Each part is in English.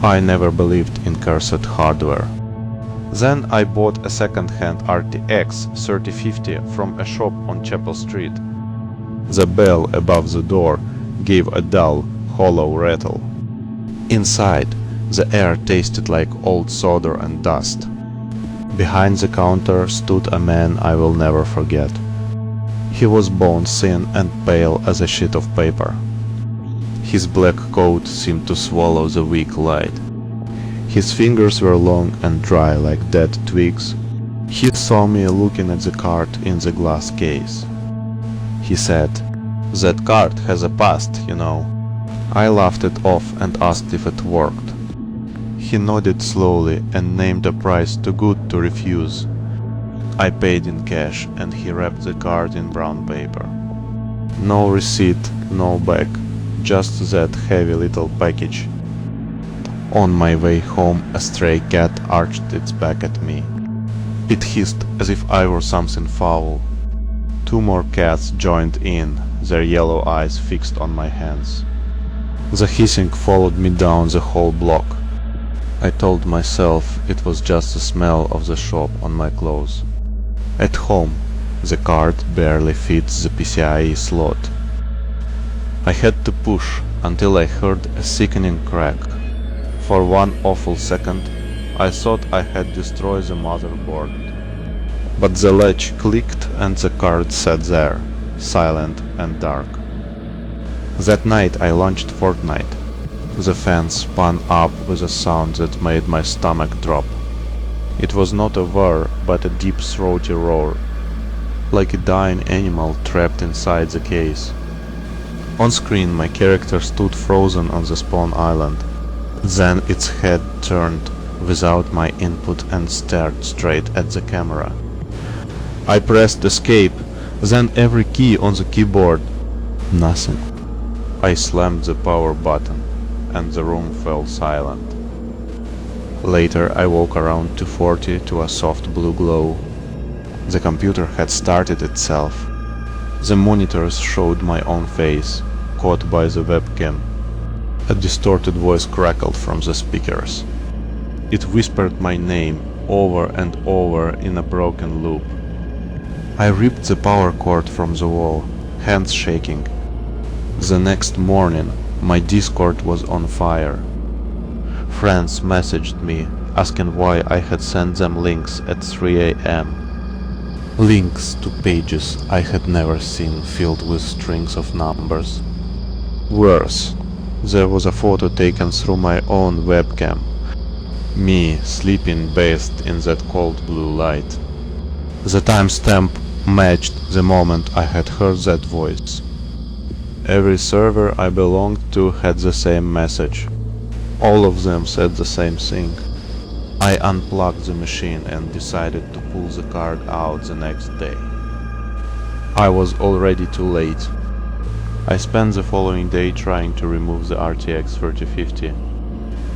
I never believed in cursed hardware. Then I bought a second-hand RTX3050 from a shop on Chapel Street. The bell above the door gave a dull, hollow rattle. Inside, the air tasted like old solder and dust. Behind the counter stood a man I will never forget. He was bone-thin and pale as a sheet of paper. His black coat seemed to swallow the weak light. His fingers were long and dry like dead twigs. He saw me looking at the card in the glass case. He said, "That card has a past, you know." I laughed it off and asked if it worked. He nodded slowly and named a price too good to refuse. I paid in cash and he wrapped the card in brown paper. No receipt, no bag, just that heavy little package. On my way home, a stray cat arched its back at me. It hissed as if I were something foul. Two more cats joined in, their yellow eyes fixed on my hands. The hissing followed me down the whole block. I told myself it was just the smell of the shop on my clothes. At home, the card barely fits the PCIe slot. I had to push until I heard a sickening crack. For one awful second, I thought I had destroyed the motherboard. But the latch clicked and the card sat there, silent and dark. That night I launched Fortnite. The fan spun up with a sound that made my stomach drop. It was not a whir, but a deep throaty roar, like a dying animal trapped inside the case. On screen my character stood frozen on the spawn island. Then its head turned without my input and stared straight at the camera. I pressed escape, then every key on the keyboard. Nothing. I slammed the power button, and the room fell silent. Later I woke around 2:40 to a soft blue glow. The computer had started itself. The monitors showed my own face, caught by the webcam. A distorted voice crackled from the speakers. It whispered my name over and over in a broken loop. I ripped the power cord from the wall, hands shaking. The next morning, my Discord was on fire. Friends messaged me, asking why I had sent them links at 3 a.m. Links to pages I had never seen filled with strings of numbers. Worse, there was a photo taken through my own webcam. Me sleeping bathed in that cold blue light. The timestamp matched the moment I had heard that voice. Every server I belonged to had the same message. All of them said the same thing. I unplugged the machine and decided to pull the card out the next day. I was already too late. I spent the following day trying to remove the RTX3050.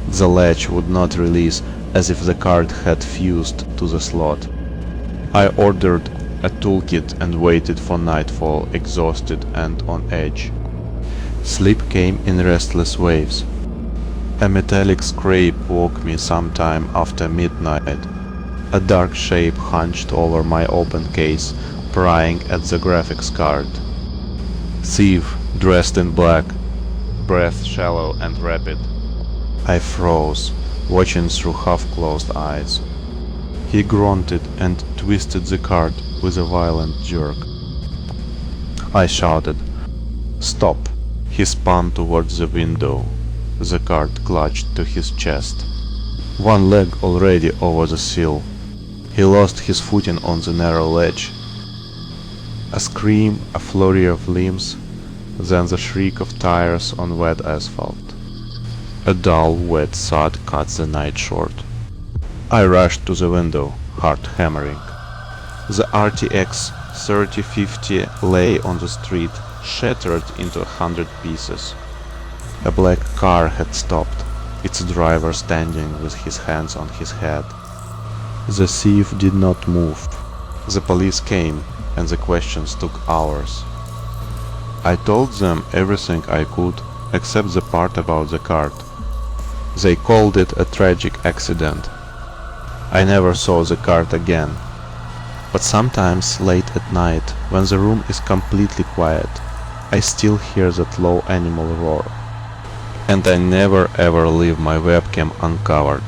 The latch would not release, as if the card had fused to the slot. I ordered a toolkit and waited for nightfall, exhausted and on edge. Sleep came in restless waves. A metallic scrape woke me sometime after midnight. A dark shape hunched over my open case, prying at the graphics card. Thief, dressed in black, breath shallow and rapid. I froze, watching through half-closed eyes. He grunted and twisted the card with a violent jerk. I shouted, "Stop!" He spun towards the window. The card clutched to his chest. One leg already over the sill. He lost his footing on the narrow ledge. A scream, a flurry of limbs, then the shriek of tires on wet asphalt. A dull, wet thud cut the night short. I rushed to the window, heart hammering. The RTX3050 lay on the street, shattered into 100 pieces. A black car had stopped, its driver standing with his hands on his head. The thief did not move. The police came, and the questions took hours. I told them everything I could, except the part about the card. They called it a tragic accident. I never saw the cart again. But sometimes late at night, when the room is completely quiet, I still hear that low animal roar. And I never ever leave my webcam uncovered.